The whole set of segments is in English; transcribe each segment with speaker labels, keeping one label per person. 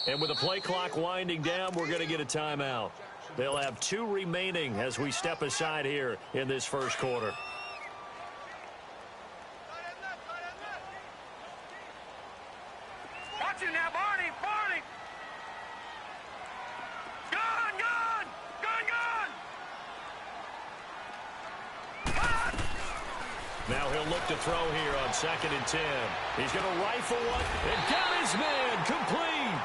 Speaker 1: And with the play clock winding down, we're going to get a timeout. They'll have 2 remaining as we step aside here in this first quarter.
Speaker 2: Watch it now, Barney! Barney! Gun! Gun! Gun! Gun!
Speaker 1: Now he'll look to throw here on 2nd and 10. He's going to rifle one and got his man complete.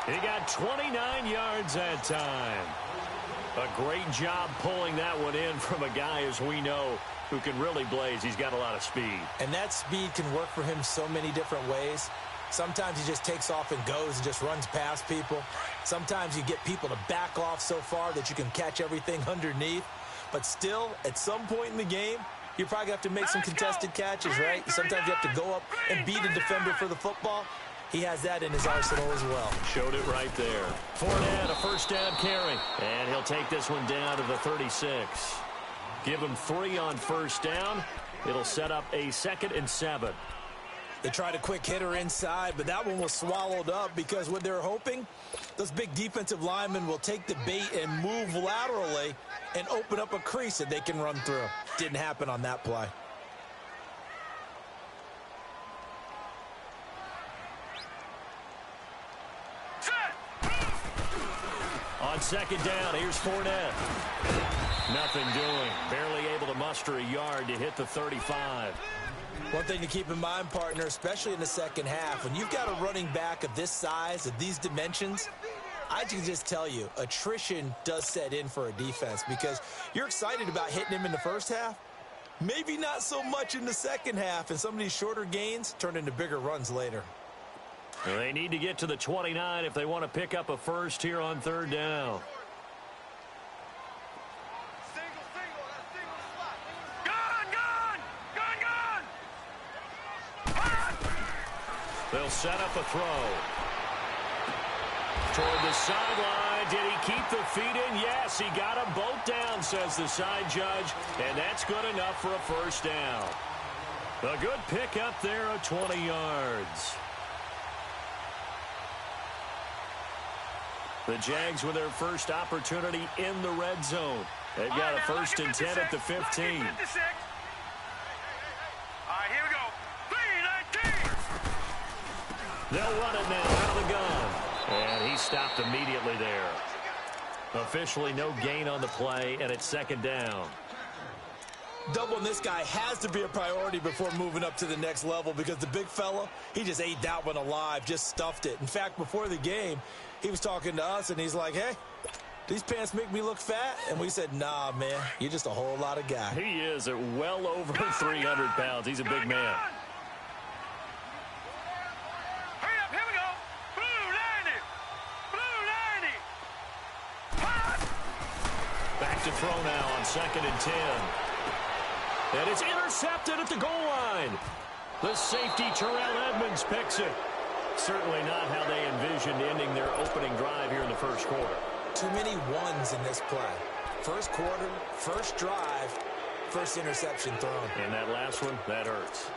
Speaker 1: He got 29 yards that time. A great job pulling that one in from a guy, as we know, who can really blaze. He's got a lot of speed.
Speaker 3: And that speed can work for him so many different ways. Sometimes he just takes off and goes and just runs past people. Sometimes you get people to back off so far that you can catch everything underneath. But still, at some point in the game, you're probably going to have to make some contested catches, right? Sometimes you have to go up and beat a defender for the football. He has that in his arsenal as well.
Speaker 1: Showed it right there. Fournette, a first down carry. And he'll take this one down to the 36. Give him 3 on first down. It'll set up a 2nd and 7.
Speaker 3: They tried a quick hitter inside, but that one was swallowed up because what they're hoping, those big defensive linemen will take the bait and move laterally and open up a crease that they can run through. Didn't happen on that play.
Speaker 1: On 2nd down, here's Fournette. Nothing doing. Barely able to muster a yard to hit the 35.
Speaker 3: One thing to keep in mind, partner, especially in the second half, when you've got a running back of this size, of these dimensions, I can just tell you, attrition does set in for a defense because you're excited about hitting him in the first half. Maybe not so much in the second half, and some of these shorter gains turn into bigger runs later.
Speaker 1: Well, they need to get to the 29 if they want to pick up a first here on 3rd down. They'll set up a throw. Toward the sideline. Did he keep the feet in? Yes, he got them both down, says the side judge. And that's good enough for a first down. A good pickup there of 20 yards. The Jags with their first opportunity in the red zone. They've got a 1st and 10 at the 15.
Speaker 2: All right, here we go. 3-19.
Speaker 1: They'll run it now out of the gun. And he stopped immediately there. Officially no gain on the play, and it's 2nd down.
Speaker 3: Doubling this guy has to be a priority before moving up to the next level because the big fella, he just ate that one alive, just stuffed it. In fact, before the game, he was talking to us, and he's like, hey, these pants make me look fat? And we said, nah, man, you're just a whole lot of guy.
Speaker 1: He is at well over 300 pounds. He's a big man.
Speaker 2: Hurry up, here we go. Blue 90. Blue 90.
Speaker 1: Back to throw now on 2nd and 10. And it's intercepted at the goal line. The safety, Terrell Edmonds, picks it. Certainly not how they envisioned ending their opening drive here in the first quarter.
Speaker 3: Too many ones in this play. First quarter, first drive, first interception thrown.
Speaker 1: And that last one, that hurts.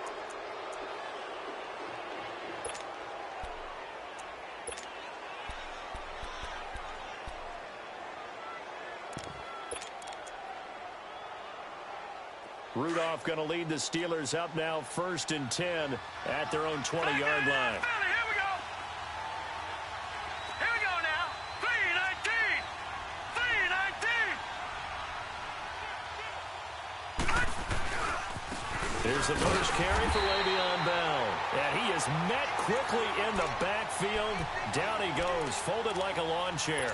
Speaker 1: Rudolph going to lead the Steelers up now 1st and 10 at their own 20-yard line.
Speaker 2: Here we go. Here we go now. 3-19. 3-19.
Speaker 1: Here's the first carry for Le'Veon Bell. And he is met quickly in the backfield. Down he goes, folded like a lawn chair.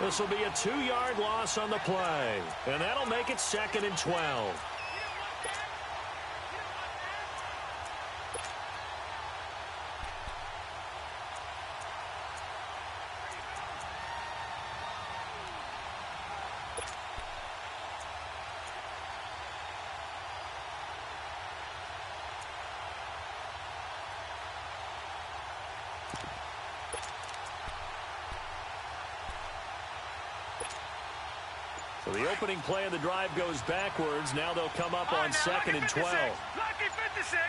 Speaker 1: This will be a 2-yard loss on the play. And that'll make it 2nd and 12. So the opening play of the drive goes backwards. Now they'll come up on 2nd and 12.
Speaker 2: Lucky 56.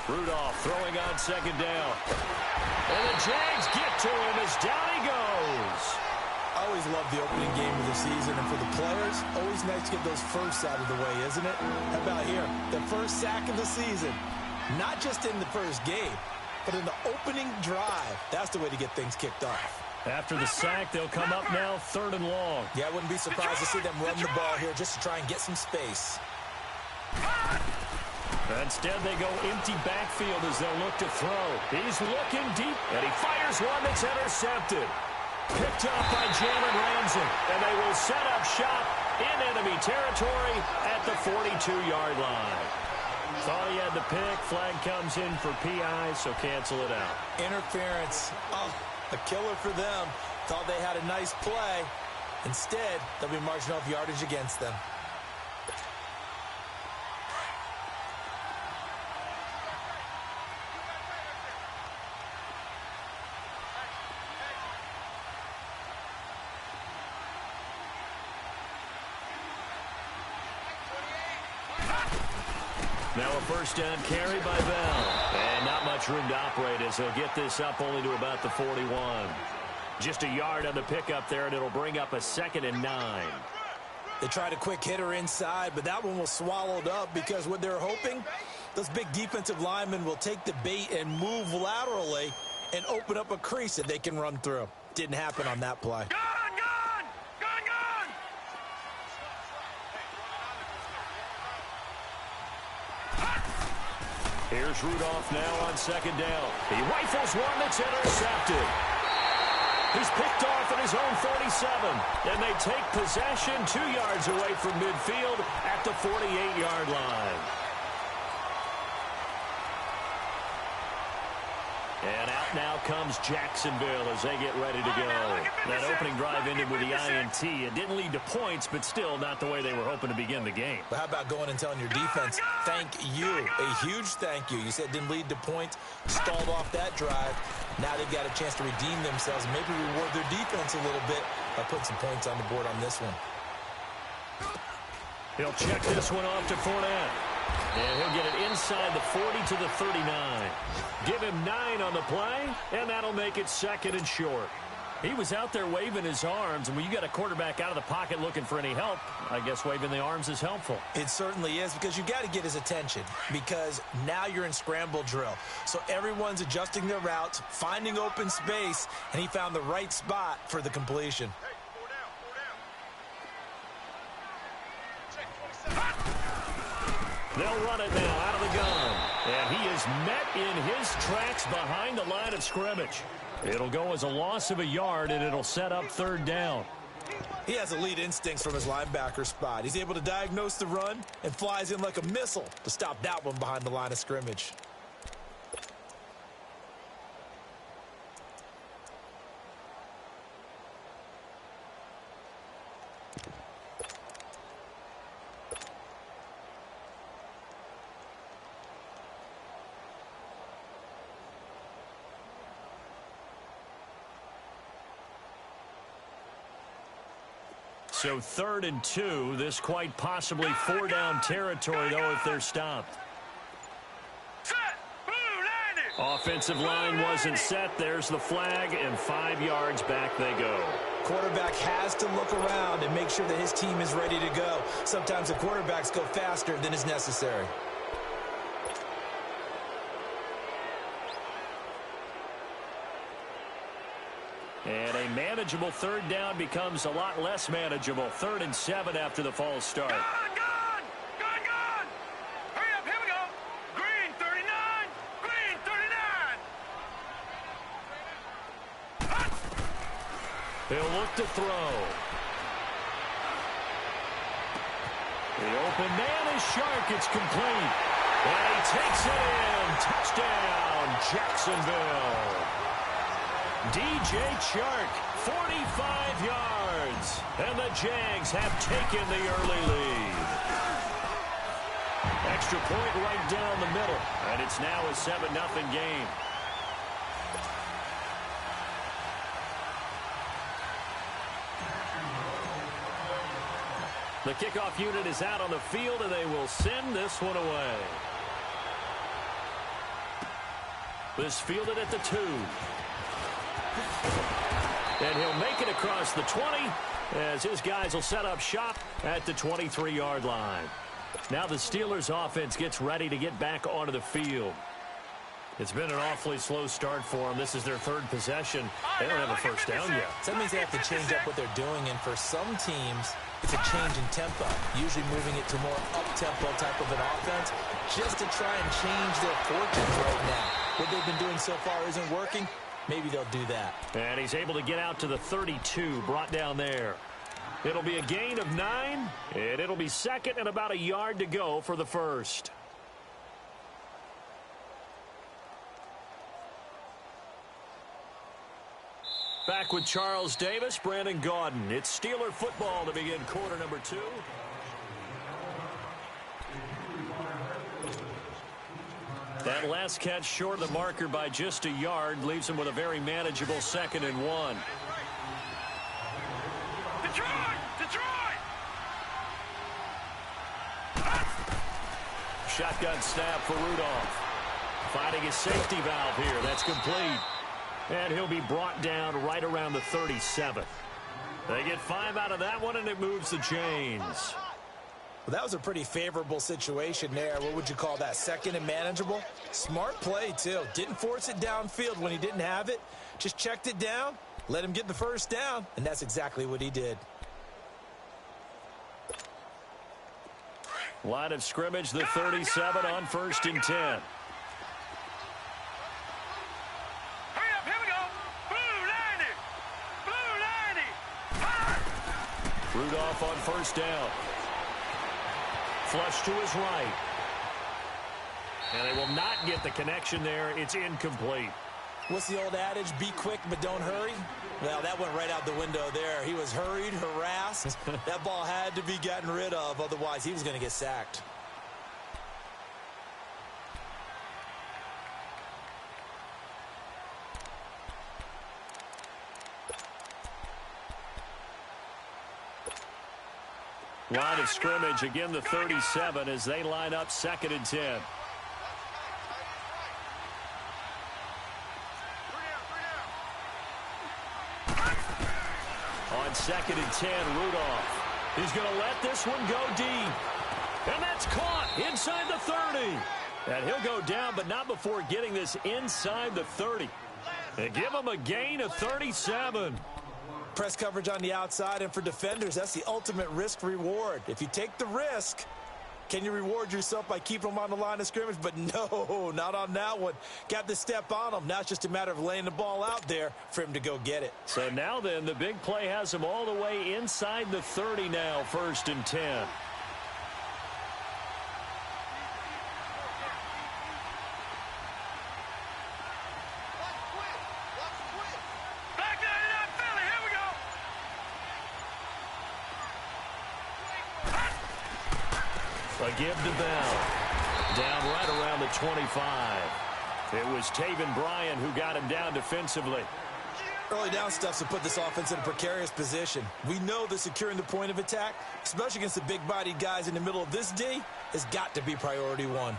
Speaker 1: Rudolph throwing on second down. And the Jags get to him as down he goes.
Speaker 3: I always love the opening game of the season, and for the players, always nice to get those firsts out of the way, isn't it? How about here? The first sack of the season. Not just in the first game, but in the opening drive. That's the way to get things kicked off.
Speaker 1: After the sack, they'll come up now 3rd and long.
Speaker 3: Yeah, I wouldn't be surprised to see them run the ball here just to try and get some space.
Speaker 1: Instead, they go empty backfield as they'll look to throw. He's looking deep, and he fires one that's intercepted. Picked up by Jalen Ramsey, and they will set up shop in enemy territory at the 42-yard line. Thought he had the pick. Flag comes in for PI, so cancel it out.
Speaker 3: Interference. Oh, a killer for them. Thought they had a nice play. Instead, they'll be marching off yardage against them.
Speaker 1: Now a first down carry by Bell. And not much room to operate as he'll get this up only to about the 41. Just a yard on the pickup there, and it'll bring up a 2nd and 9.
Speaker 3: They tried a quick hitter inside, but that one was swallowed up because what they're hoping, those big defensive linemen will take the bait and move laterally and open up a crease that they can run through. Didn't happen on that play.
Speaker 1: Here's Rudolph now on second down. He rifles one that's intercepted. He's picked off at his own 47. And they take possession 2 yards away from midfield at the 48-yard line. And out now comes Jacksonville as they get ready to go. That opening drive ended with the INT. It didn't lead to points, but still not the way they were hoping to begin the game.
Speaker 3: But how about going and telling your defense, thank you, a huge thank you. You said it didn't lead to points, stalled off that drive. Now they've got a chance to redeem themselves and maybe reward their defense a little bit by putting some points on the board on this one.
Speaker 1: He'll check this one off to Fournette. And he'll get it inside the 40 to the 39. Give him 9 on the play, and that'll make it 2nd and short. He was out there waving his arms, and when you got a quarterback out of the pocket looking for any help, I guess waving the arms is helpful.
Speaker 3: It certainly is, because you got to get his attention, because now you're in scramble drill. So everyone's adjusting their routes, finding open space, and he found the right spot for the completion.
Speaker 1: They'll run it now out of the gun. And he is met in his tracks behind the line of scrimmage. It'll go as a loss of a yard, and it'll set up 3rd down.
Speaker 3: He has elite instincts from his linebacker spot. He's able to diagnose the run and flies in like a missile to stop that one behind the line of scrimmage.
Speaker 1: So 3rd and 2, this quite possibly 4-down territory, though, if they're stopped. Offensive line wasn't set. There's the flag, and 5 yards back they go.
Speaker 3: Quarterback has to look around and make sure that his team is ready to go. Sometimes the quarterbacks go faster than is necessary.
Speaker 1: And a manageable 3rd down becomes a lot less manageable. 3rd and 7 after the false start.
Speaker 2: Gone! Hurry up, here we go. Green 39, green 39.
Speaker 1: He'll look to throw. The open man is Shark. It's complete. And he takes it in. Touchdown, Jacksonville. DJ Chark, 45 yards. And the Jags have taken the early lead. Extra point right down the middle. And it's now a 7-0 game. The kickoff unit is out on the field, and they will send this one away. This fielded at the 2. And he'll make it across the 20 as his guys will set up shop at the 23-yard line. Now the Steelers offense gets ready to get back onto the field. It's been an awfully slow start for them. This is their 3rd possession. They don't have a first down yet.
Speaker 3: So that means they have to change up what they're doing, and for some teams, it's a change in tempo, usually moving it to more up-tempo type of an offense, just to try and change their fortunes right now. What they've been doing so far isn't working. Maybe they'll do that.
Speaker 1: And he's able to get out to the 32, brought down there. It'll be a gain of 9, and it'll be 2nd and about a yard to go for the 1st. Back with Charles Davis, Brandon Gaudin. It's Steeler football to begin quarter number 2. That last catch short of the marker by just a yard leaves him with a very manageable 2nd and 1.
Speaker 2: Detroit!
Speaker 1: Shotgun snap for Rudolph. Finding his safety valve here. That's complete. And he'll be brought down right around the 37. They get 5 out of that one, and it moves the chains.
Speaker 3: Well, that was a pretty favorable situation there. What would you call that? 2nd and manageable? Smart play, too. Didn't force it downfield when he didn't have it. Just checked it down, let him get the first down, and that's exactly what he did.
Speaker 1: Line of scrimmage, the 37 on 1st and 10. Rudolph on 1st down. Flush to his right. And they will not get the connection there. It's incomplete.
Speaker 3: What's the old adage? Be quick, but don't hurry. Well, that went right out the window there. He was hurried, harassed. That ball had to be gotten rid of. Otherwise, he was going to get sacked.
Speaker 1: Line of scrimmage, again the 37 as they line up 2nd and 10. On 2nd and 10, Rudolph. He's going to let this one go deep. And that's caught inside the 30. And he'll go down, but not before getting this inside the 30. And give him a gain of 37.
Speaker 3: Press coverage on the outside, and for defenders, that's the ultimate risk-reward. If you take the risk, can you reward yourself by keeping them on the line of scrimmage? But no, not on that one. Got to step on them. Now it's just a matter of laying the ball out there for him to go get it.
Speaker 1: So now then, the big play has him all the way inside the 30 now, 1st and 10. A give to Bell. Down right around the 25. It was Taven Bryan who got him down defensively.
Speaker 3: Early down stuffs to put this offense in a precarious position. We know that securing the point of attack, especially against the big-bodied guys in the middle of this D, has got to be priority 1.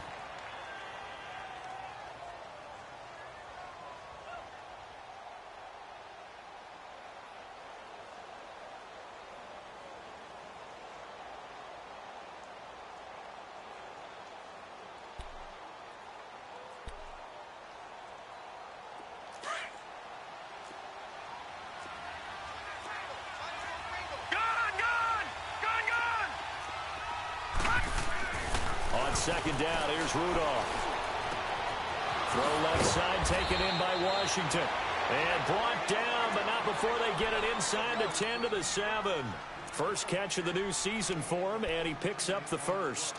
Speaker 1: Second down, here's Rudolph. Throw left side, taken in by Washington. And brought down, but not before they get it inside the 10 to the 7. First catch of the new season for him, and he picks up the first.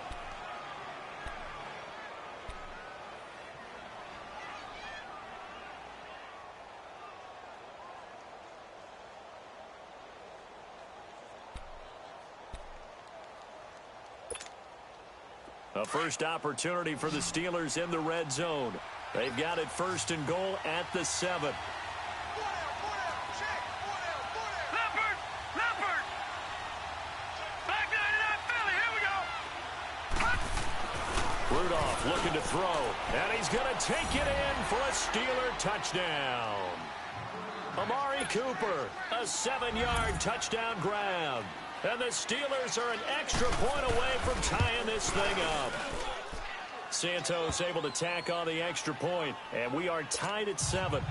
Speaker 1: A first opportunity for the Steelers in the red zone. They've got it 1st and goal at the 7. Rudolph looking to throw, and he's going to take it in for a Steeler touchdown. Amari Cooper, a 7-yard touchdown grab. And the Steelers are an extra point away from tying this thing up. Santos able to tack on the extra point, and we are tied at 7.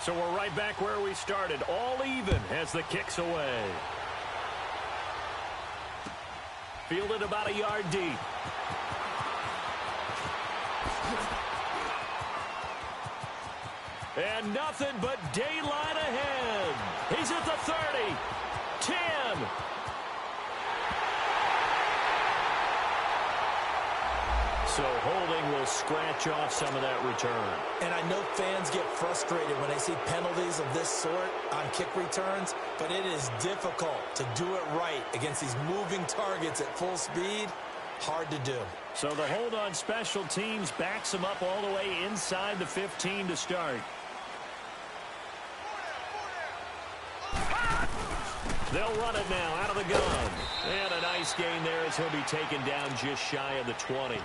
Speaker 1: So we're right back where we started, all even as the kick's away. Fielded about a yard deep. And nothing but daylight ahead. He's at the 30, 10. So holding will scratch off some of that return.
Speaker 3: And I know fans get frustrated when they see penalties of this sort on kick returns, but it is difficult to do it right against these moving targets at full speed. Hard to do.
Speaker 1: So the hold on special teams backs them up all the way inside the 15 to start. They'll run it now out of the gun. And a nice gain there as he'll be taken down just shy of the 20.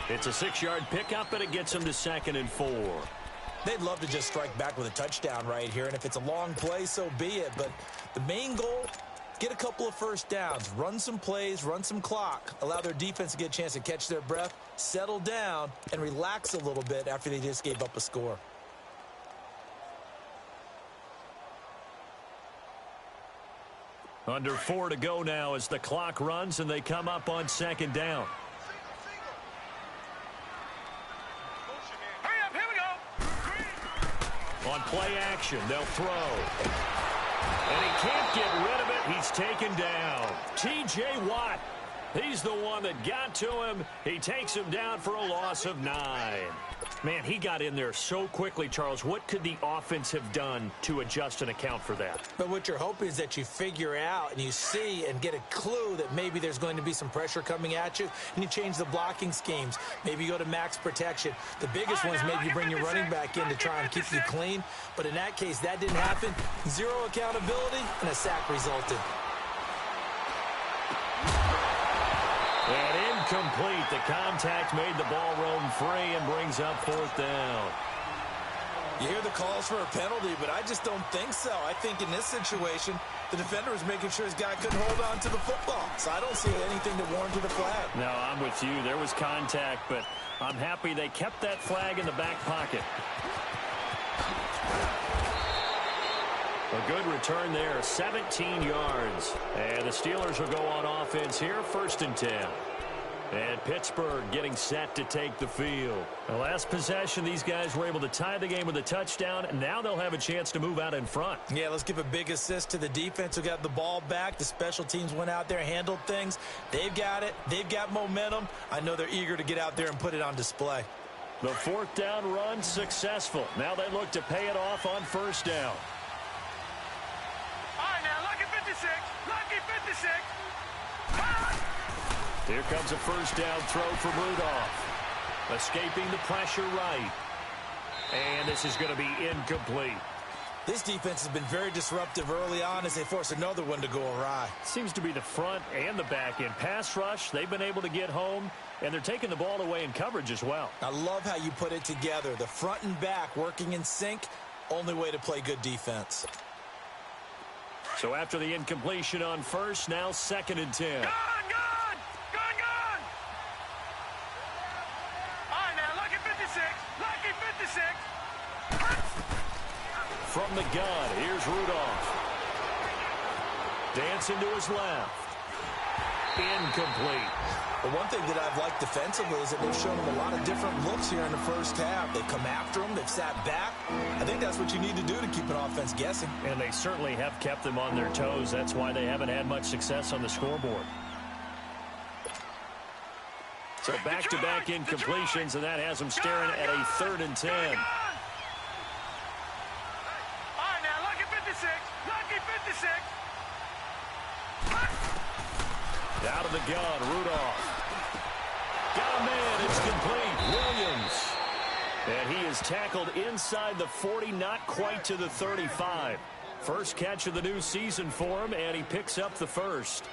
Speaker 1: It's a 6-yard pickup, and it gets him to 2nd and 4.
Speaker 3: They'd love to just strike back with a touchdown right here, and if it's a long play, so be it. But the main goal, get a couple of first downs, run some plays, run some clock, allow their defense to get a chance to catch their breath, settle down, and relax a little bit after they just gave up a score.
Speaker 1: Under 4 to go now as the clock runs, and they come up on 2nd down. On play action, they'll throw. And he can't get rid of it. He's taken down. T.J. Watt, he's the one that got to him. He takes him down for a loss of 9. Man, he got in there so quickly, Charles. What could the offense have done to adjust and account for that?
Speaker 3: But what you're hoping is that you figure out and you see and get a clue that maybe there's going to be some pressure coming at you, and you change the blocking schemes. Maybe you go to max protection. The biggest one is maybe you bring your running back in to try and keep you clean. But in that case, that didn't happen. 0 accountability, and a sack resulted.
Speaker 1: And incomplete. The contact made the ball roam free and brings up 4th down.
Speaker 3: You hear the calls for a penalty, but I just don't think so. I think in this situation, the defender was making sure his guy couldn't hold on to the football. So I don't see anything that warranted a flag.
Speaker 1: No, I'm with you. There was contact, but I'm happy they kept that flag in the back pocket. A good return there, 17 yards. And the Steelers will go on offense here, 1st and 10. And Pittsburgh getting set to take the field. The last possession, these guys were able to tie the game with a touchdown, and now they'll have a chance to move out in front.
Speaker 3: Yeah, let's give a big assist to the defense who got the ball back. The special teams went out there, handled things. They've got it. They've got momentum. I know they're eager to get out there and put it on display.
Speaker 1: The 4th down run successful. Now they look to pay it off on 1st down.
Speaker 2: All right, now, lucky 56. Lucky 56.
Speaker 1: Here comes a 1st down throw from Rudolph. Escaping the pressure right. And this is going to be incomplete.
Speaker 3: This defense has been very disruptive early on as they force another one to go awry.
Speaker 1: Seems to be the front and the back end. Pass rush, they've been able to get home, and they're taking the ball away in coverage as well.
Speaker 3: I love how you put it together. The front and back working in sync, only way to play good defense.
Speaker 1: So after the incompletion on 1st, now 2nd and 10.
Speaker 2: Gone! All right, now, lucky 56. Lucky 56.
Speaker 1: From the gun, here's Rudolph. Dancing to his left. Incomplete.
Speaker 3: The one thing that I've liked defensively is that they've shown them a lot of different looks here in the 1st half. They've come after them. They've sat back. I think that's what you need to do to keep an offense guessing.
Speaker 1: And they certainly have kept them on their toes. That's why they haven't had much success on the scoreboard. So back-to-back incompletions, and that has them staring at a 3rd and 10.
Speaker 2: All right, now, lucky 56. Lucky 56.
Speaker 1: Out of the gun, Rudolph. Got a man, it's complete. Williams. And he is tackled inside the 40, not quite to the 35. First catch of the new season for him, and he picks up the first.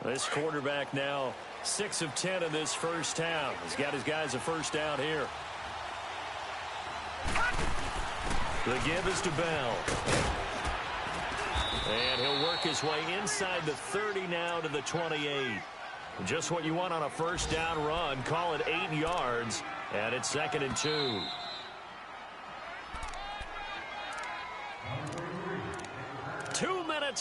Speaker 1: This quarterback now 6 of 10 in this first half. He's got his guys a first down here. The give is to Bell. And he'll work his way inside the 30 now to the 28. Just what you want on a first down run. Call it 8 yards. And it's 2nd and 2.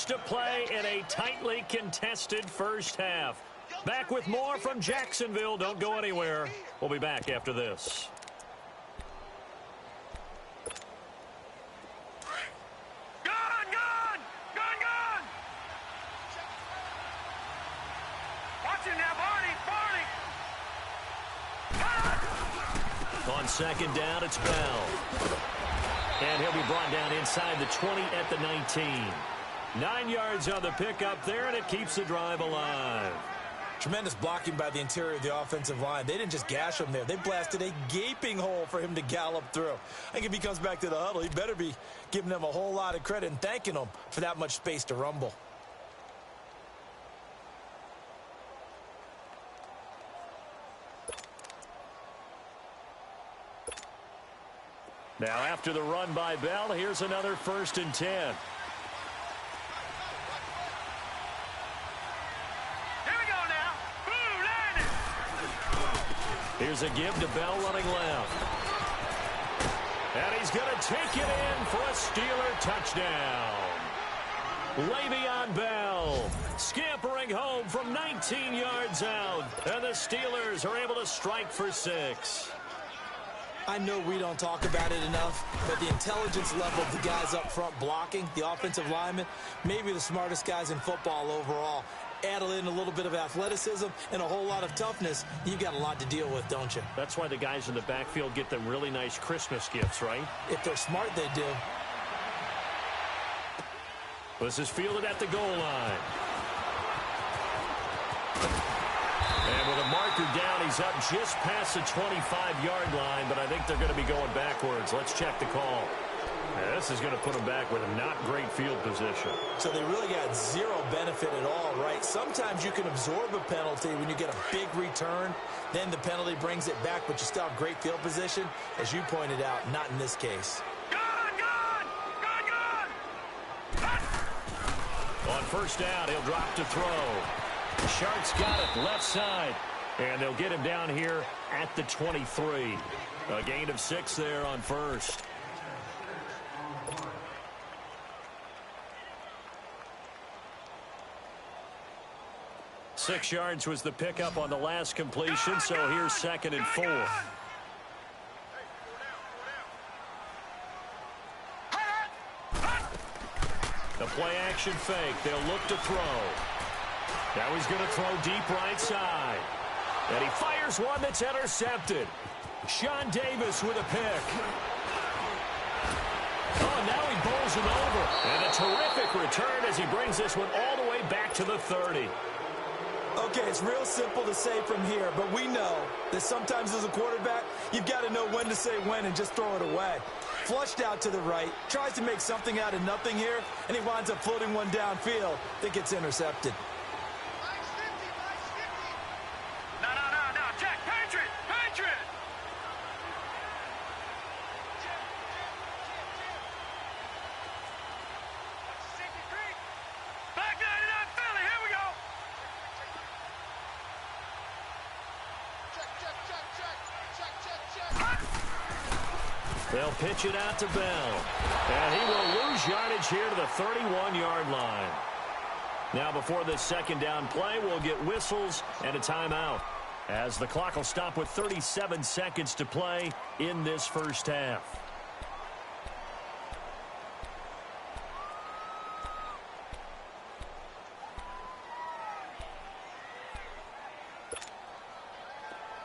Speaker 1: To play in a tightly contested first half. Back with more from Jacksonville. Don't go anywhere. We'll be back after this.
Speaker 2: Gun! Watch it now, Barney!
Speaker 1: On second down, it's Bell. And he'll be brought down inside the 20 at the 19. 9 yards on the pickup there, and it keeps the drive alive.
Speaker 3: Tremendous blocking by the interior of the offensive line. They didn't just gash him there. They blasted a gaping hole for him to gallop through. I think if he comes back to the huddle, he better be giving them a whole lot of credit and thanking them for that much space to rumble.
Speaker 1: Now after the run by Bell, here's another 1st and 10. Here's a give to Bell running left. And he's going to take it in for a Steeler touchdown. Le'Veon Bell scampering home from 19 yards out. And the Steelers are able to strike for 6.
Speaker 3: I know we don't talk about it enough, but the intelligence level of the guys up front blocking, the offensive linemen, maybe the smartest guys in football overall. Add in a little bit of athleticism and a whole lot of toughness, you've got a lot to deal with, don't you?
Speaker 1: That's why the guys in the backfield get them really nice Christmas gifts, right?
Speaker 3: If they're smart, they do.
Speaker 1: This is fielded at the goal line. And with a marker down, he's up just past the 25-yard line, but I think they're going to be going backwards. Let's check the call. Yeah, this is going to put them back with a not great field position.
Speaker 3: So they really got zero benefit at all, right? Sometimes you can absorb a penalty when you get a big return. Then the penalty brings it back, but you still have great field position. As you pointed out, not in this case.
Speaker 2: Gun!
Speaker 1: On first down, he'll drop to throw. Shark's got it left side. And they'll get him down here at the 23. A gain of 6 there on first. Six yards was the pickup on the last completion, so here's 2nd and 4. The play action fake. They'll look to throw. Now he's going to throw deep right side. And he fires one that's intercepted. Sean Davis with a pick. Oh, now he bowls him over. And a terrific return as he brings this one all the way back to the 30.
Speaker 3: Okay, it's real simple to say from here, but we know that sometimes as a quarterback, you've got to know when to say when and just throw it away. Flushed out to the right, tries to make something out of nothing here, and he winds up floating one downfield that gets intercepted.
Speaker 2: No, Jack, Patriot! Back 99 Philly, here we go!
Speaker 1: They'll pitch it out to Bell. And he will lose yardage here to the 31-yard line. Now before this second down play, we'll get whistles and a timeout, as the clock will stop with 37 seconds to play in this first half.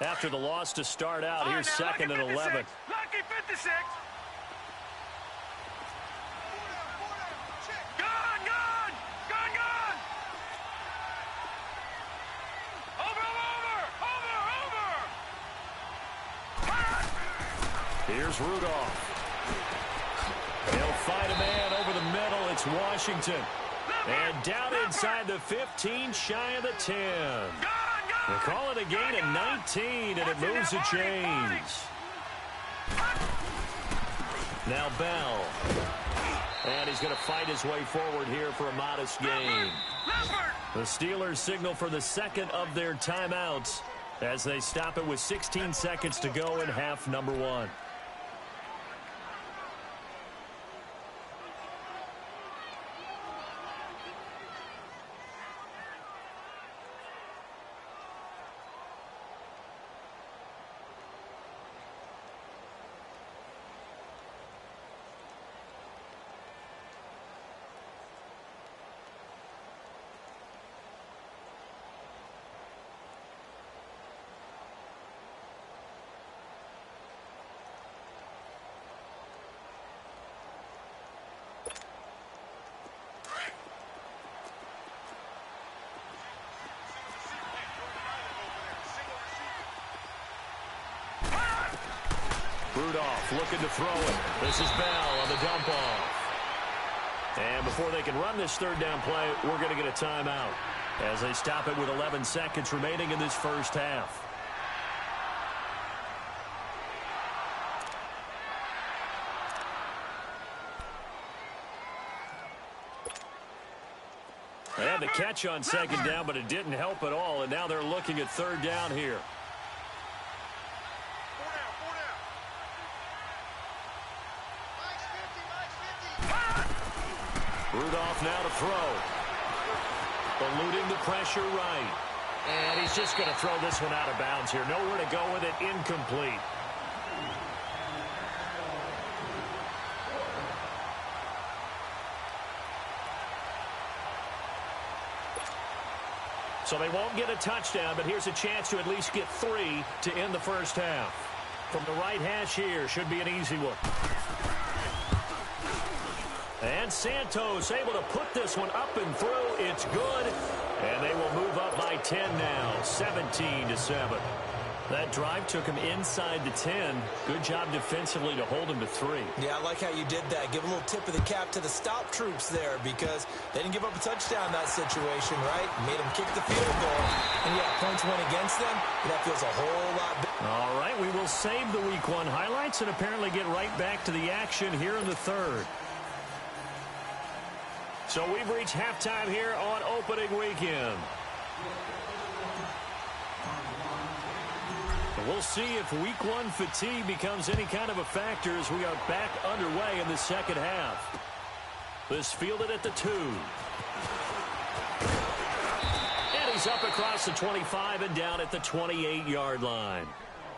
Speaker 1: After the loss to start out, here's second and 11.
Speaker 2: Lucky 56. Gone. Over.
Speaker 1: Here's Rudolph. He'll fight a man over the middle. It's Washington. And down inside the 15, shy of the 10. They call it a gain of 19, and it moves the chains. Now Bell. And he's going to fight his way forward here for a modest gain. The Steelers signal for the second of their timeouts as they stop it with 16 seconds to go in half number 1. Rudolph looking to throw it. This is Bell on the dump off. And before they can run this third down play, we're going to get a timeout as they stop it with 11 seconds remaining in this first half. They had the catch on second down, but it didn't help at all, and now they're looking at third down here. Rudolph now to throw. Eluding the pressure right. And he's just going to throw this one out of bounds here. Nowhere to go with it. Incomplete. So they won't get a touchdown, but here's a chance to at least get 3 to end the first half. From the right hash here, should be an easy one. And Santos able to put this one up and through. It's good. And they will move up by 10 now, 17-7. That drive took him inside the 10. Good job defensively to hold him to 3.
Speaker 3: Yeah, I like how you did that. Give a little tip of the cap to the stop troops there because they didn't give up a touchdown in that situation, right? Made them kick the field goal. And yeah, points went against them. That feels a whole lot better.
Speaker 1: All right, we will save the Week 1 highlights and apparently get right back to the action here in the third. So we've reached halftime here on opening weekend. We'll see if Week 1 fatigue becomes any kind of a factor as we are back underway in the second half. This fielded at the 2. And he's up across the 25 and down at the 28-yard line.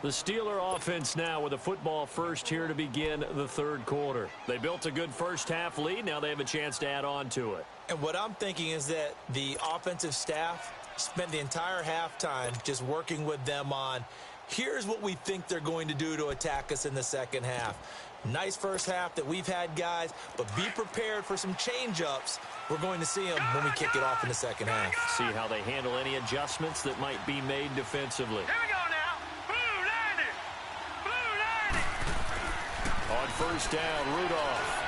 Speaker 1: The Steeler offense now with a football first here to begin the third quarter. They built a good first half lead. Now they have a chance to add on to it.
Speaker 3: And what I'm thinking is that the offensive staff spent the entire halftime just working with them on, here's what we think they're going to do to attack us in the second half. Nice first half that we've had, guys, but be prepared for some change-ups. We're going to see them when we kick it off in the second half.
Speaker 1: See how they handle any adjustments that might be made defensively.
Speaker 2: Here we go now.
Speaker 1: On first down, Rudolph.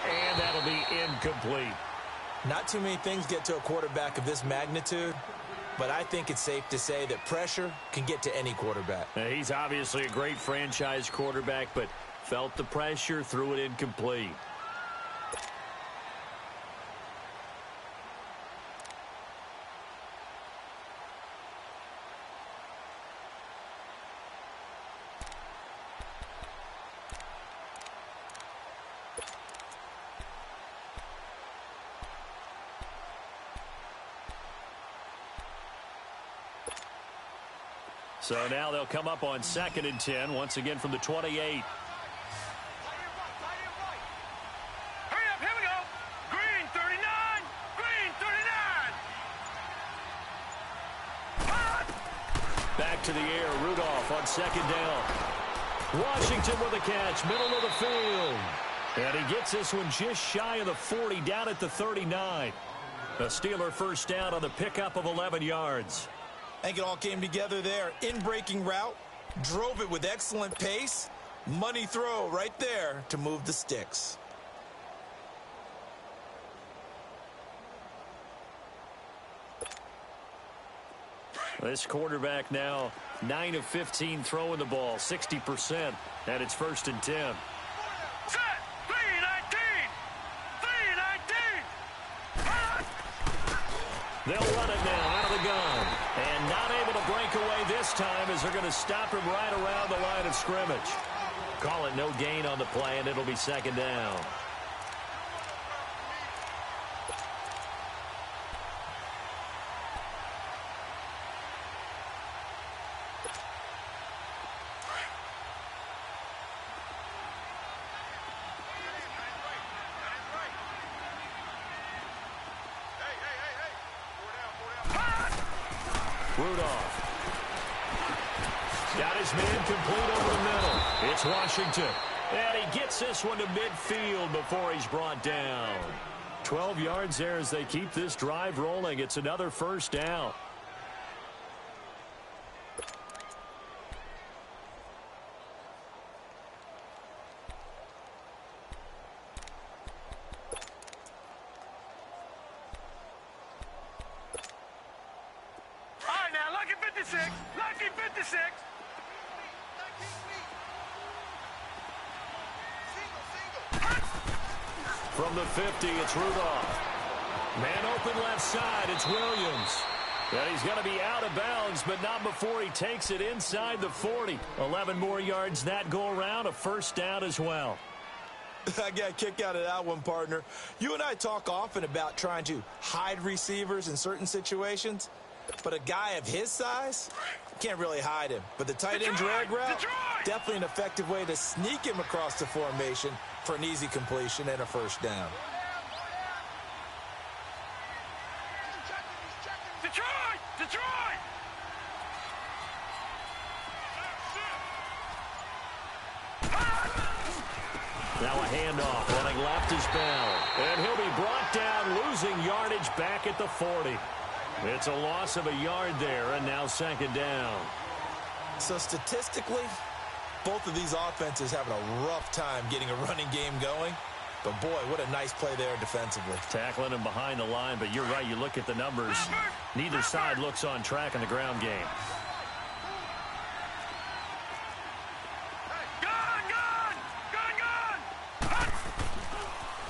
Speaker 1: And that'll be incomplete.
Speaker 3: Not too many things get to a quarterback of this magnitude, but I think it's safe to say that pressure can get to any quarterback.
Speaker 1: He's obviously a great franchise quarterback, but felt the pressure, threw it incomplete. So now they'll come up on 2nd and 10, once again from the 28.
Speaker 2: Hurry up, here we go. Green 39, green 39.
Speaker 1: Back to the air, Rudolph on second down. Washington with a catch, middle of the field. And he gets this one just shy of the 40, down at the 39. A Steeler first down on the pickup of 11 yards.
Speaker 3: I think it all came together there. In-breaking route, drove it with excellent pace. Money throw right there to move the sticks.
Speaker 1: This quarterback now 9 of 15 throwing the ball, 60%, and it's 1st and 10.
Speaker 2: Set. 319. 319.
Speaker 1: They'll run it now out of the gun. And not able to break away this time as they're going to stop him right around the line of scrimmage. Call it no gain on the play, and it'll be 2nd down. Rudolph. Got his man complete over the middle. It's Washington. And he gets this one to midfield before he's brought down. 12 yards there as they keep this drive rolling. It's another 1st down.
Speaker 2: Lucky 56.
Speaker 1: From the 50, it's Rudolph. Man open left side, it's Williams. And he's going to be out of bounds, but not before he takes it inside the 40. 11 more yards that go around, a 1st down as well.
Speaker 3: I got a kick out of that one, partner. You and I talk often about trying to hide receivers in certain situations. But a guy of his size, can't really hide him. But the tight end drag route, definitely an effective way to sneak him across the formation for an easy completion and a 1st down.
Speaker 2: Detroit!
Speaker 1: Now a handoff, running left is Bell. And he'll be brought down, losing yardage back at the 40. It's a loss of a yard there, and now 2nd down.
Speaker 3: So statistically, both of these offenses having a rough time getting a running game going. But, boy, what a nice play there defensively.
Speaker 1: Tackling him behind the line, but you're right. You look at the numbers. Neither side looks on track in the ground game.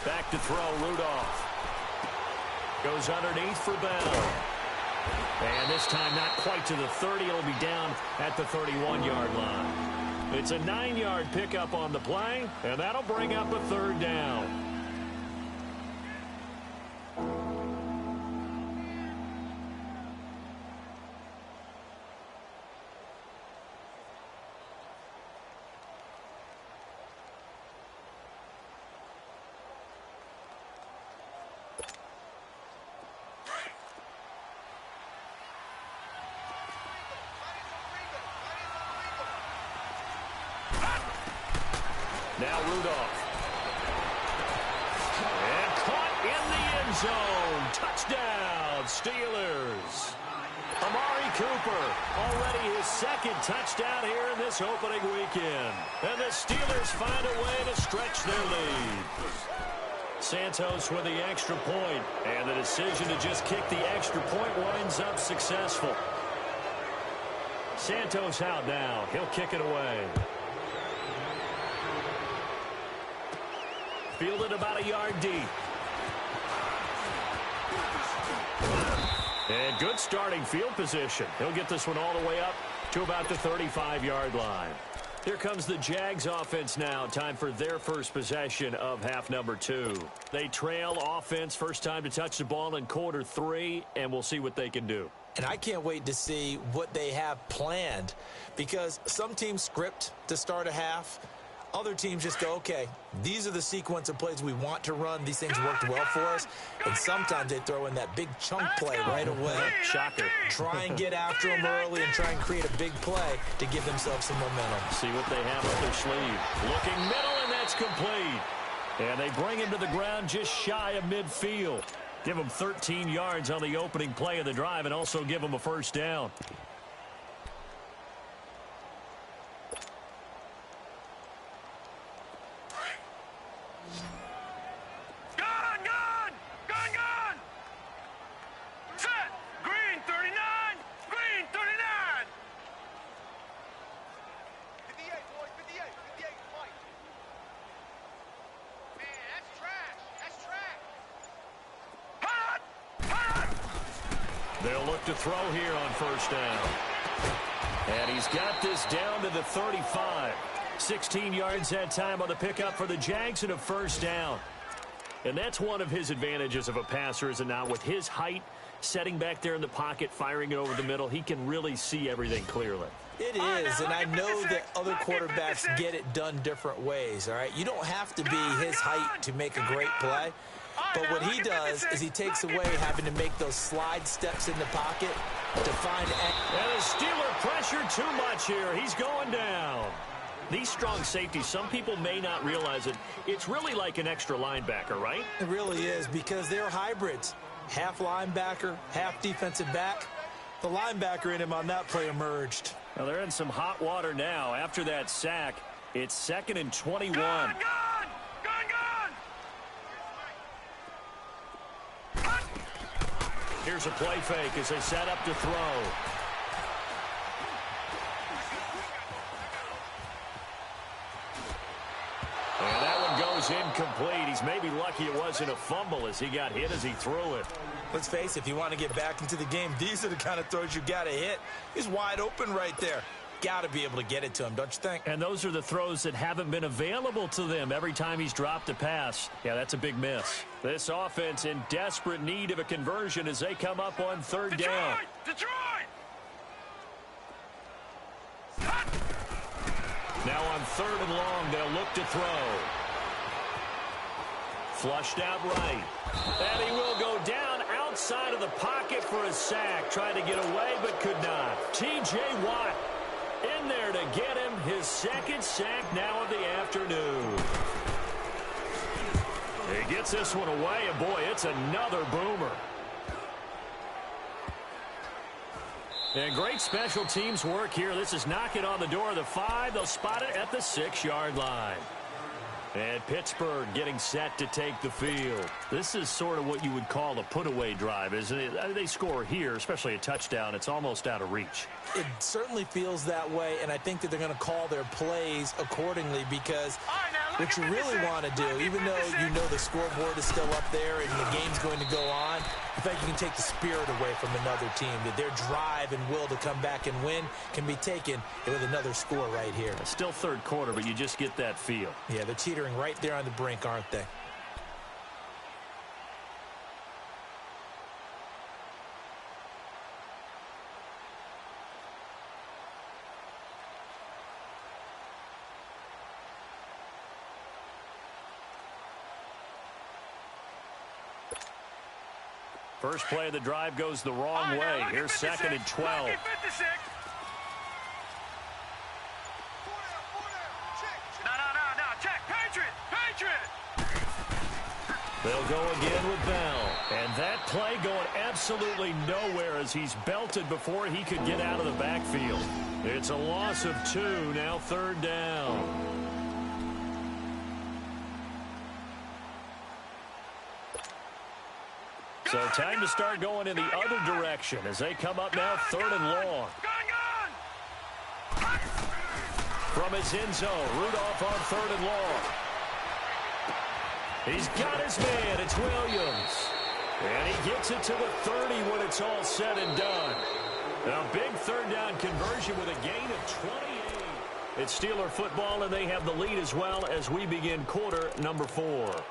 Speaker 1: Back to throw, Rudolph. Goes underneath for Bell. And this time not quite to the 30. It'll be down at the 31-yard line. It's a 9-yard pickup on the play, and that'll bring up a 3rd down. Now Rudolph. And caught in the end zone. Touchdown, Steelers. Amari Cooper, already his 2nd touchdown here in this opening weekend. And the Steelers find a way to stretch their lead. Santos with the extra point, and the decision to just kick the extra point winds up successful. Santos out now. He'll kick it away. Fielded about a yard deep. And good starting field position. He'll get this one all the way up to about the 35-yard line. Here comes the Jags offense now. Time for their first possession of half number 2. They trail offense, first time to touch the ball in quarter 3, and we'll see what they can do.
Speaker 3: And I can't wait to see what they have planned, because some teams script to start a half. Other teams just go, okay, these are the sequence of plays we want to run. These things worked well for us. And sometimes they throw in that big chunk play right away.
Speaker 1: Shocker.
Speaker 3: Try and get after them early and try and create a big play to give themselves some momentum.
Speaker 1: See what they have up their sleeve. Looking middle, and that's complete. And they bring him to the ground just shy of midfield. Give him 13 yards on the opening play of the drive and also give him a first down. They'll look to throw here on first down. And he's got this down to the 35. 16 yards that time on the pickup for the Jags and a first down. And that's one of his advantages of a passer, is it not? With his height, setting back there in the pocket, firing it over the middle, he can really see everything clearly.
Speaker 3: It is, and I know that other quarterbacks get it done different ways, all right? You don't have to be his height to make a great play. But what he does is he takes away having to make those slide steps in the pocket to find...
Speaker 1: And the Steeler pressure too much here. He's going down. These strong safeties, some people may not realize it. It's really like an extra linebacker, right?
Speaker 3: It really is, because they're hybrids. Half linebacker, half defensive back. The linebacker in him on that play emerged.
Speaker 1: Well, they're in some hot water now. After that sack, it's 2nd and 21.
Speaker 2: Gone!
Speaker 1: Here's a play fake as they set up to throw. And that one goes incomplete. He's maybe lucky it wasn't a fumble as he got hit as he threw it.
Speaker 3: Let's face it, if you want to get back into the game, these are the kind of throws you got to hit. He's wide open right there. Got to be able to get it to him, don't you think?
Speaker 1: And those are the throws that haven't been available to them every time he's dropped a pass. Yeah, that's a big miss. This offense in desperate need of a conversion as they come up on third down.
Speaker 2: Detroit!
Speaker 1: Now on 3rd and long, they'll look to throw. Flushed out right. And he will go down outside of the pocket for a sack. Tried to get away, but could not. T.J. Watt in there to get him his 2nd sack now of the afternoon. He gets this one away, and boy, it's another boomer. And great special teams work here. This is knocking on the door of the 5. They'll spot it at the 6-yard line. And Pittsburgh getting set to take the field. This is sort of what you would call a put-away drive, isn't it? They score here, especially a touchdown. It's almost out of reach.
Speaker 3: It certainly feels that way, and I think that they're going to call their plays accordingly, because what you really want to do, even though you know the scoreboard is still up there and the game's going to go on, I think you can take the spirit away from another team, that their drive and will to come back and win can be taken with another score right here.
Speaker 1: It's still 3rd quarter, but you just get that feel.
Speaker 3: Yeah, they're teetering right there on the brink, aren't they?
Speaker 1: First play of the drive goes the wrong way. Here's 2nd and 12.
Speaker 2: No, check. Patriot!
Speaker 1: They'll go again with Bell. And that play going absolutely nowhere as he's belted before he could get out of the backfield. It's a loss of 2, now 3rd down. So time to start going in the other direction as they come up now 3rd and long. From his end zone, Rudolph on 3rd and long. He's got his man. It's Williams. And he gets it to the 30 when it's all said and done. Now, big 3rd down conversion with a gain of 28. It's Steeler football, and they have the lead as well as we begin quarter number 4.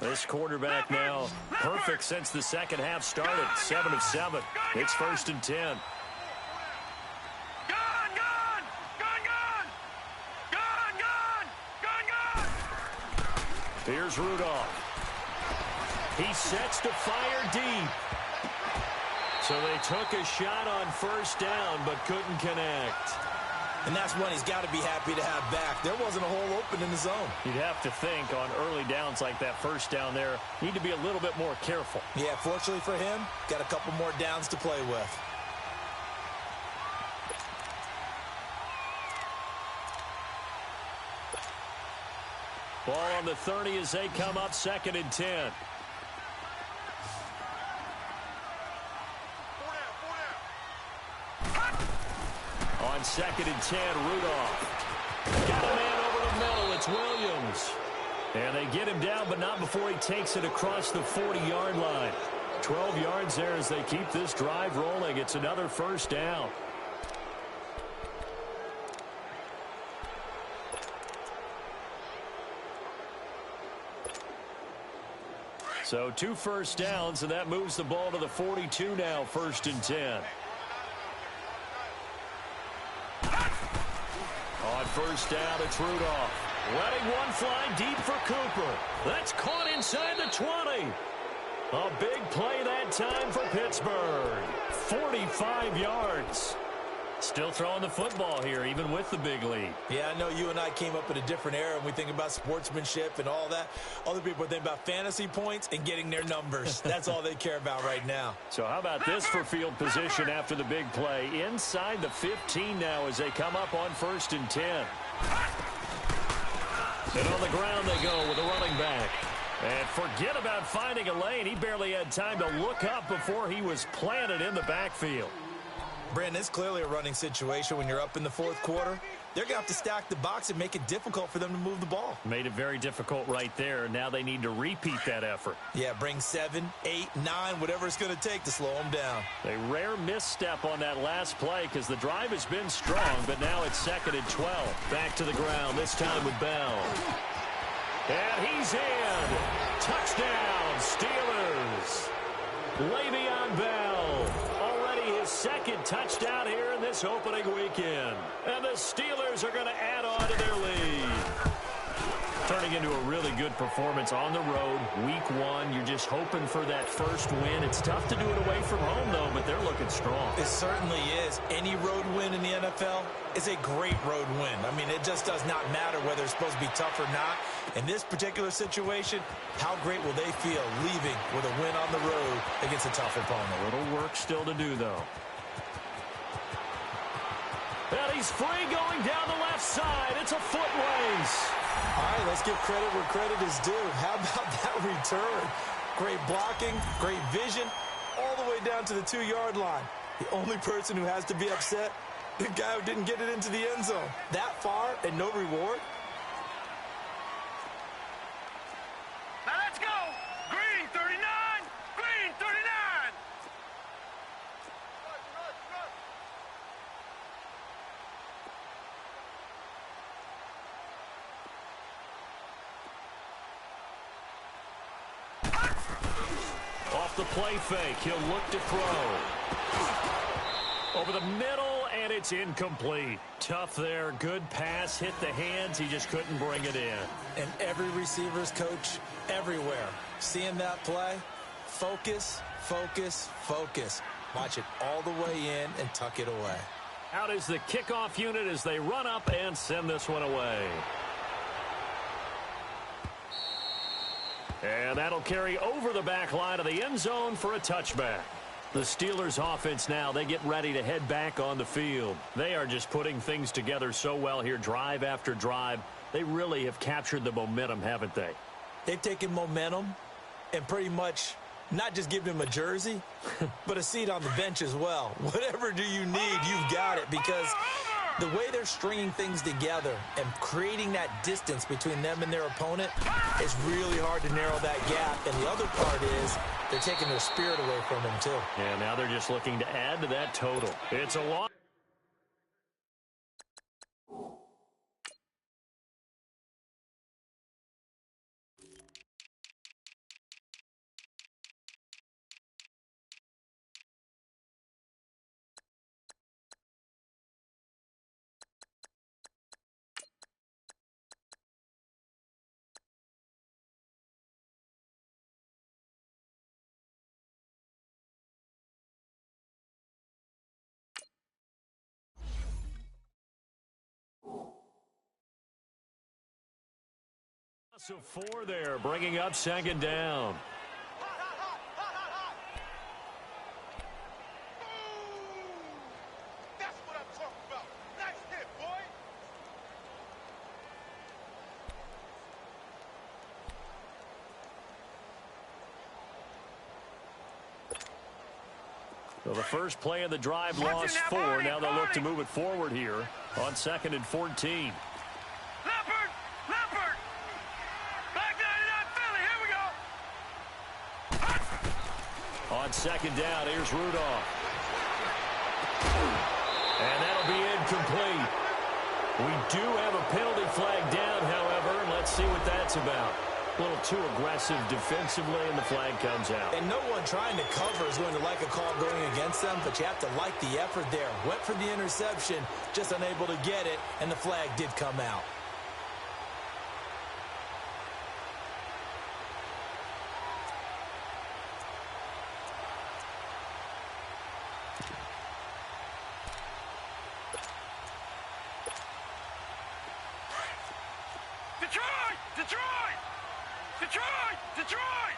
Speaker 1: This quarterback now perfect since the second half started. 7 of 7. It's 1st and 10. Here's Rudolph. He sets to fire deep. So they took a shot on 1st down, but couldn't connect.
Speaker 3: And that's one he's got to be happy to have back. There wasn't a hole open in the zone.
Speaker 1: You'd have to think on early downs like that 1st down there, need to be a little bit more careful.
Speaker 3: Yeah, fortunately for him, got a couple more downs to play with.
Speaker 1: Ball on the 30 as they come up 2nd and 10. On 2nd and 10, Rudolph. Got a man over the middle. It's Williams. And they get him down, but not before he takes it across the 40-yard line. 12 yards there as they keep this drive rolling. It's another 1st down. So 2 first downs, and that moves the ball to the 42 now, 1st and 10. On 1st down, it's Rudolph. Letting one fly deep for Cooper. That's caught inside the 20. A big play that time for Pittsburgh. 45 yards. Still throwing the football here, even with the big lead.
Speaker 3: Yeah, I know you and I came up in a different era and we think about sportsmanship and all that. Other people think about fantasy points and getting their numbers. That's all they care about right now.
Speaker 1: So how about this for field position after the big play? Inside the 15 now as they come up on 1st and 10. And on the ground they go with a running back. And forget about finding a lane. He barely had time to look up before he was planted in the backfield.
Speaker 3: Brandon, it's clearly a running situation when you're up in the 4th quarter. They're going to have to stack the box and make it difficult for them to move the ball.
Speaker 1: Made it very difficult right there. Now they need to repeat that effort.
Speaker 3: Yeah, bring 7, 8, 9, whatever it's going to take to slow them down.
Speaker 1: A rare misstep on that last play because the drive has been strong, but now it's 2nd and 12. Back to the ground, this time with Bell. And he's in. Touchdown, Steelers. Le'Veon Bell. His 2nd touchdown here in this opening weekend. And the Steelers are going to add on to their lead. Turning into a really good performance on the road. Week 1, you're just hoping for that first win. It's tough to do it away from home, though, but they're looking strong.
Speaker 3: It certainly is. Any road win in the NFL is a great road win. I mean, it just does not matter whether it's supposed to be tough or not. In this particular situation, how great will they feel leaving with a win on the road against a tough opponent?
Speaker 1: A little work still to do, though. And he's free going down the left side. It's a foot race.
Speaker 3: All right, let's give credit where credit is due. How about that return? Great blocking, great vision, all the way down to the 2-yard line. The only person who has to be upset, the guy who didn't get it into the end zone. That far and no reward?
Speaker 2: Now let's go. Green 39. Green 39.
Speaker 1: Off the play fake, he'll look to throw. Over the middle, and it's incomplete. Tough there, good pass, hit the hands, he just couldn't bring it in.
Speaker 3: And every receiver's coach everywhere, seeing that play, focus, focus, focus. Watch it all the way in and tuck it away.
Speaker 1: Out is the kickoff unit as they run up and send this one away. And that'll carry over the back line of the end zone for a touchback. The Steelers offense now, they get ready to head back on the field. They are just putting things together so well here, drive after drive. They really have captured the momentum, haven't they?
Speaker 3: They've taken momentum and pretty much not just given him a jersey, but a seat on the bench as well. Whatever do you need, you've got it, because the way they're stringing things together and creating that distance between them and their opponent, it's really hard to narrow that gap. And the other part is they're taking their spirit away from them, too.
Speaker 1: Yeah, now they're just looking to add to that total. It's a long Loss of 4 there, bringing up second down.
Speaker 2: That's what I'm talking about. Nice hit, boy.
Speaker 1: Well, the first play of the drive lost 4. Now they'll look to move it forward here on 2nd and 14.
Speaker 2: Leopard! Leopard! Black 99 Philly, here we go!
Speaker 1: On 2nd down, here's Rudolph. And that'll be incomplete. We do have a penalty flag down, however, and let's see what that's about. A little too aggressive defensively, and the flag comes out.
Speaker 3: And no one trying to cover is going to like a call going against them, but you have to like the effort there. Went for the interception, just unable to get it, and the flag did come out.
Speaker 2: Detroit! Detroit! Detroit! Detroit!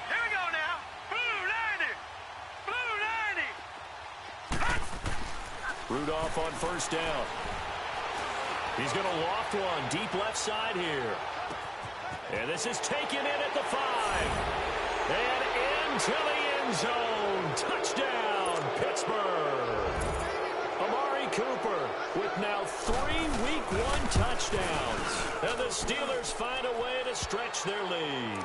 Speaker 2: Here we go now. Blue 90! Blue 90!
Speaker 1: Rudolph on first down. He's going to loft one deep left side here. And this is taken in at the 5. And into the end zone. Touchdown, Pittsburgh. Amari Cooper with now 3 Week 1 touchdowns. And the Steelers find a way to stretch their lead.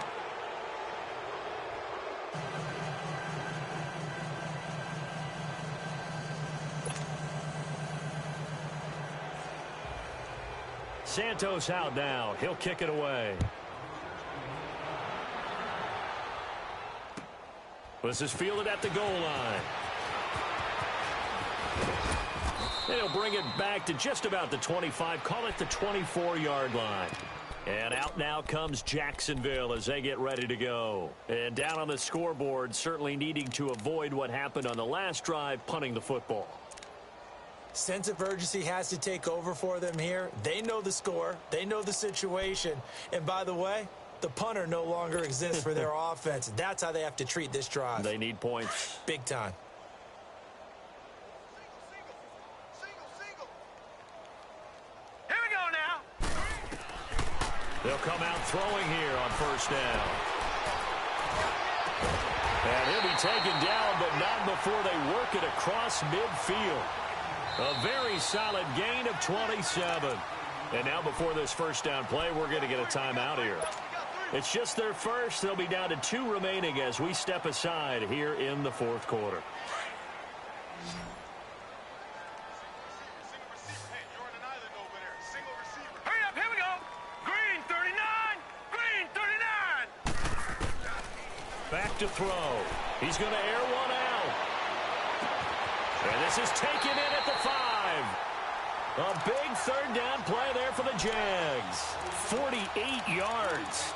Speaker 1: Santos out now. He'll kick it away. This is fielded at the goal line. They'll bring it back to just about the 25. Call it the 24-yard line. And out now comes Jacksonville as they get ready to go. And down on the scoreboard, certainly needing to avoid what happened on the last drive, punting the football.
Speaker 3: Sense of urgency has to take over for them here. They know the score. They know the situation. And by the way, the punter no longer exists for their offense. That's how they have to treat this drive.
Speaker 1: They need points.
Speaker 3: Big time.
Speaker 2: Here we go now.
Speaker 1: They'll come out throwing here on first down. And he'll be taken down, but not before they work it across midfield. A very solid gain of 27. And now before this first down play, we're going to get a timeout here. It's just their first. They'll be down to 2 remaining as we step aside here in the 4th quarter.
Speaker 2: Hurry up, here we go. Green 39. Green 39.
Speaker 1: Back to throw. He's going to air one out. And this is taken in at the 5. A big 3rd down play there for the Jags. 48 yards.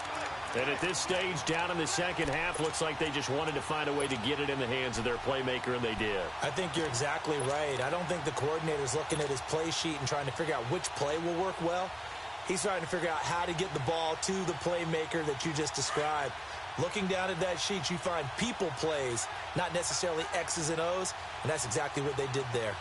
Speaker 1: And at this stage, down in the second half, looks like they just wanted to find a way to get it in the hands of their playmaker, and they did.
Speaker 3: I think you're exactly right. I don't think the coordinator's looking at his play sheet and trying to figure out which play will work well. He's trying to figure out how to get the ball to the playmaker that you just described. Looking down at that sheet, you find people plays, not necessarily X's and O's, and that's exactly what they did there.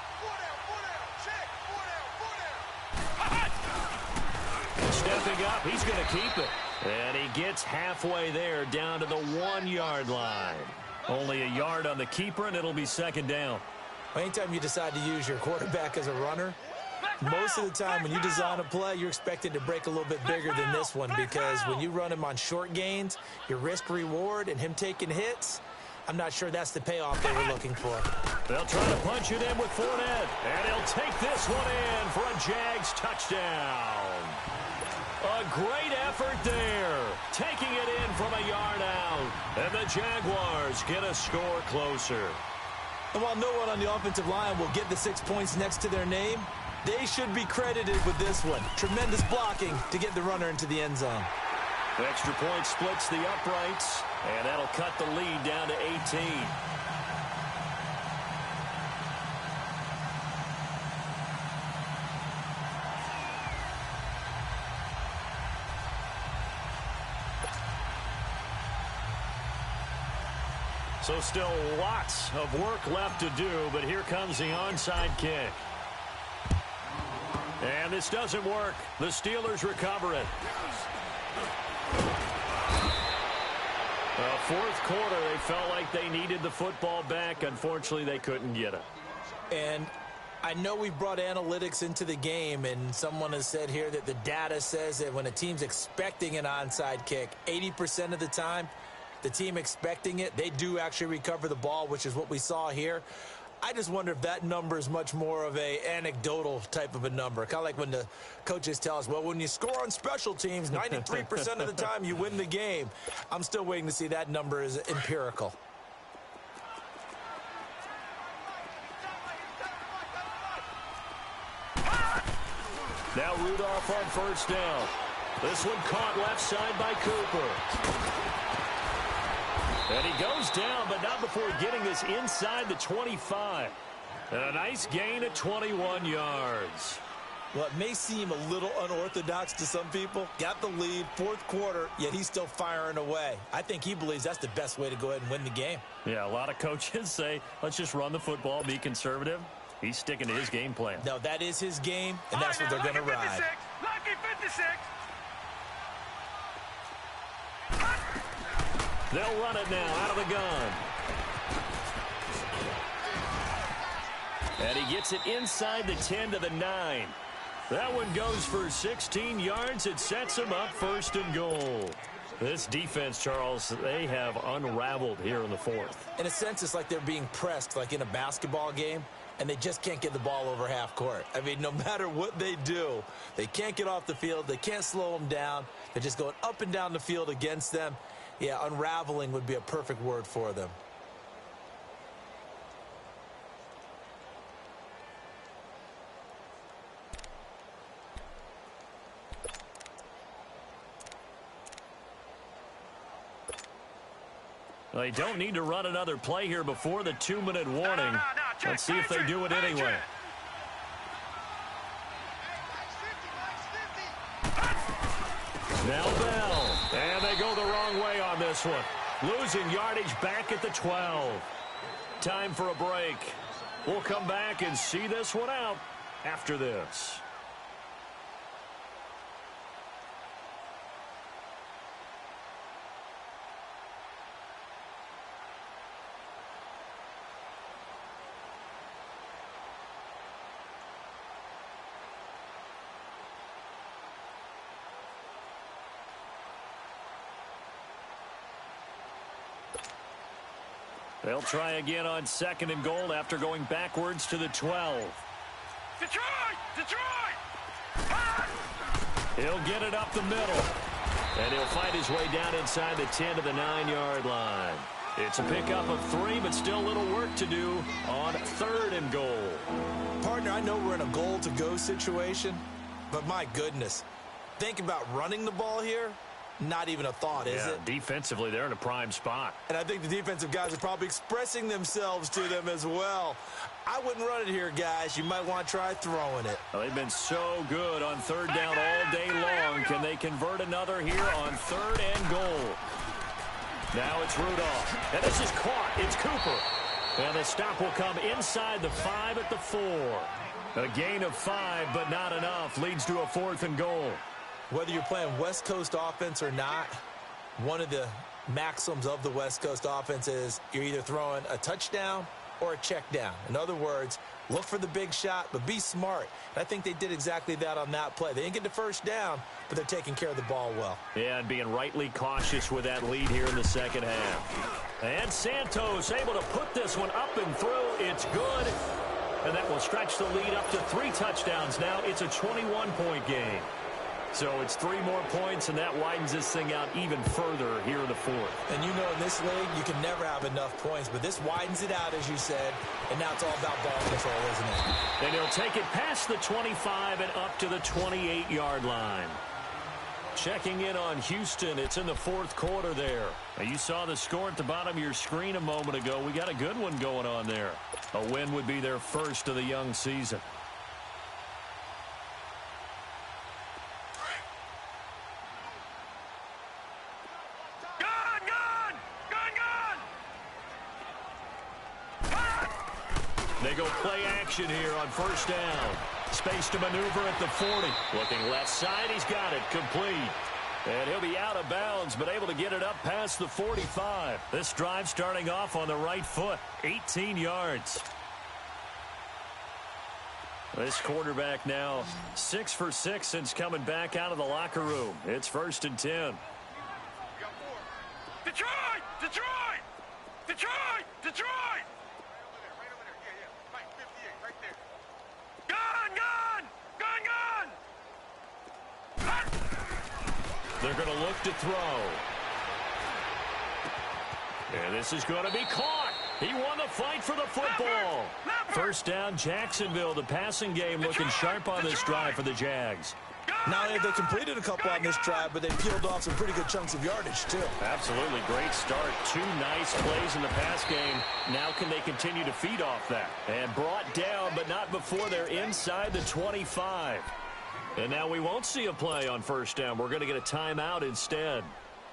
Speaker 1: Stepping up, he's going to keep it. And he gets halfway there down to the 1-yard line. Only a yard on the keeper, and it'll be second down.
Speaker 3: Anytime you decide to use your quarterback as a runner, most of the time when you design a play, you're expected to break a little bit bigger than this one, because when you run him on short gains, your risk-reward and him taking hits, I'm not sure that's the payoff they were looking for.
Speaker 1: They'll try to punch it in with Fournette, and he'll take this one in for a Jags touchdown. A great effort there, taking it in from a yard out, and the Jaguars get a score closer.
Speaker 3: And while no one on the offensive line will get the 6 points next to their name, they should be credited with this one. Tremendous blocking to get the runner into the end zone.
Speaker 1: The extra point splits the uprights, and that'll cut the lead down to 18. So still lots of work left to do, but here comes the onside kick. And this doesn't work. The Steelers recover it. Fourth quarter, they felt like they needed the football back. Unfortunately, they couldn't get it.
Speaker 3: And I know we brought analytics into the game, and someone has said here that the data says that when a team's expecting an onside kick, 80% of the time, the team expecting it, they do actually recover the ball, which is what we saw here. I just wonder if that number is much more of a anecdotal type of a number. Kind of like when the coaches tell us, well, when you score on special teams, 93% of the time you win the game. I'm still waiting to see that number is empirical.
Speaker 1: Now Rudolph on first down. This one caught left side by Cooper. And he goes down, but not before getting this inside the 25. And a nice gain at 21 yards.
Speaker 3: Well, it may seem a little unorthodox to some people. Got the lead, fourth quarter, yet he's still firing away. I think he believes that's the best way to go ahead and win the game.
Speaker 1: Yeah, a lot of coaches say, let's just run the football, be conservative. He's sticking to his game plan.
Speaker 3: No, that is his game, and that's what they're going to ride.
Speaker 2: Lucky 56.
Speaker 1: They'll run it now out of the gun. And he gets it inside the 10 to the 9. That one goes for 16 yards. It sets him up first and goal. This defense, Charles, they have unraveled here in the fourth.
Speaker 3: In a sense, it's like they're being pressed like in a basketball game, and they just can't get the ball over half court. I mean, no matter what they do, they can't get off the field. They can't slow them down. They're just going up and down the field against them. Yeah, unraveling would be a perfect word for them.
Speaker 1: They don't need to run another play here before the 2-minute warning. Let's see if they do it anyway. Now Bell. And they go the wrong way on this one. Losing yardage back at the 12. Time for a break. We'll come back and see this one out after this. They'll try again on second and goal after going backwards to the 12.
Speaker 2: Detroit!
Speaker 1: He'll get it up the middle. And he'll find his way down inside the 10 to the 9-yard line. It's a pickup of 3, but still a little work to do on third and goal.
Speaker 3: Partner, I know we're in a goal-to-go situation, but my goodness, think about running the ball here. Not even a thought, is it?
Speaker 1: Defensively, they're in a prime spot.
Speaker 3: And I think the defensive guys are probably expressing themselves to them as well. I wouldn't run it here, guys. You might want to try throwing it.
Speaker 1: Well, they've been so good on third down all day long. Can they convert another here on third and goal? Now it's Rudolph. And this is caught. It's Cooper. And the stop will come inside the 5 at the 4. A gain of 5, but not enough. Leads to a 4th and goal.
Speaker 3: Whether you're playing West Coast offense or not, one of the maxims of the West Coast offense is you're either throwing a touchdown or a check down. In other words, look for the big shot, but be smart. And I think they did exactly that on that play. They didn't get the first down, but they're taking care of the ball well.
Speaker 1: Yeah, and being rightly cautious with that lead here in the second half. And Santos able to put this one up and through. It's good. And that will stretch the lead up to 3 touchdowns now. It's a 21-point game. So it's 3 more points, and that widens this thing out even further here in the fourth.
Speaker 3: And you know in this league, you can never have enough points, but this widens it out, as you said, and now it's all about ball control, isn't it?
Speaker 1: And he'll take it past the 25 and up to the 28-yard line. Checking in on Houston. It's in the fourth quarter there. Now, you saw the score at the bottom of your screen a moment ago. We got a good one going on there. A win would be their first of the young season. They go play action here on first down. Space to maneuver at the 40. Looking left side, he's got it, complete. And he'll be out of bounds, but able to get it up past the 45. This drive starting off on the right foot, 18 yards. This quarterback now 6 for 6 since coming back out of the locker room. It's 1st and 10.
Speaker 2: Detroit! Detroit! Detroit! Detroit! Gun!
Speaker 1: They're going to look to throw. And this is going to be caught. He won the fight for the football. First down, Jacksonville. The passing game looking sharp on this drive for the Jags.
Speaker 3: Not only have they completed a couple on this drive, but they peeled off some pretty good chunks of yardage, too.
Speaker 1: Absolutely great start. 2 nice plays in the pass game. Now can they continue to feed off that? And brought down, but not before they're inside the 25. And now we won't see a play on first down. We're going to get a timeout instead,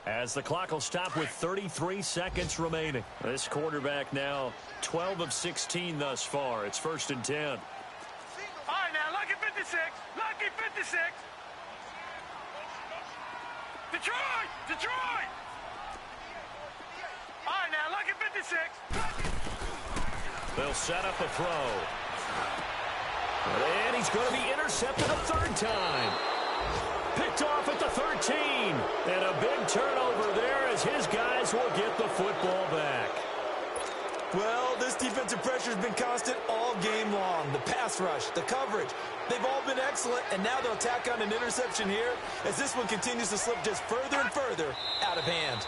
Speaker 1: as the clock will stop with 33 seconds remaining. This quarterback now 12 of 16 thus far. It's 1st and 10.
Speaker 2: All right, now, lucky 56. Lucky 56. Detroit! Detroit! All right, now, lucky 56.
Speaker 1: They'll set up a throw. And he's going to be intercepted a 3rd time. Picked off at the 13. And a big turnover there as his guys will get the football back.
Speaker 3: Well, this defensive pressure has been constant all game long. The pass rush, the coverage, they've all been excellent, and now they'll tack on an interception here as this one continues to slip just further and further out of hand.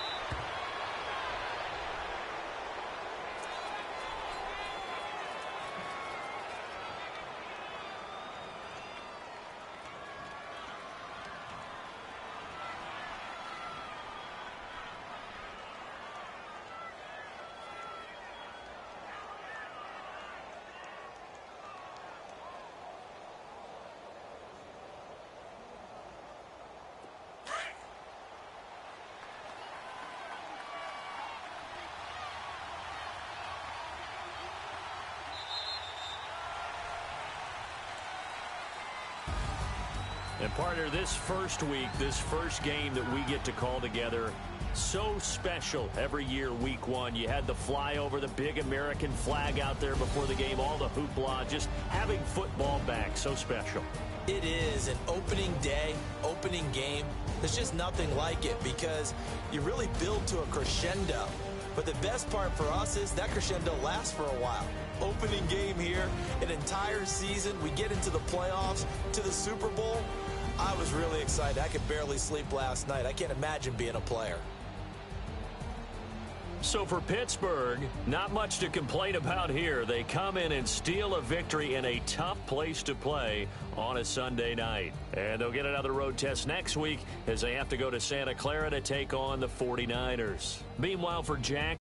Speaker 1: And partner, this first week, this first game that we get to call together, so special every year, week 1. You had the flyover, the big American flag out there before the game, all the hoopla, just having football back, so special.
Speaker 3: It is an opening day, opening game. There's just nothing like it because you really build to a crescendo. But the best part for us is that crescendo lasts for a while. Opening game here, an entire season. We get into the playoffs, to the Super Bowl. I was really excited. I could barely sleep last night. I can't imagine being a player.
Speaker 1: So for Pittsburgh, not much to complain about here. They come in and steal a victory in a tough place to play on a Sunday night. And they'll get another road test next week as they have to go to Santa Clara to take on the 49ers. Meanwhile, for Jack,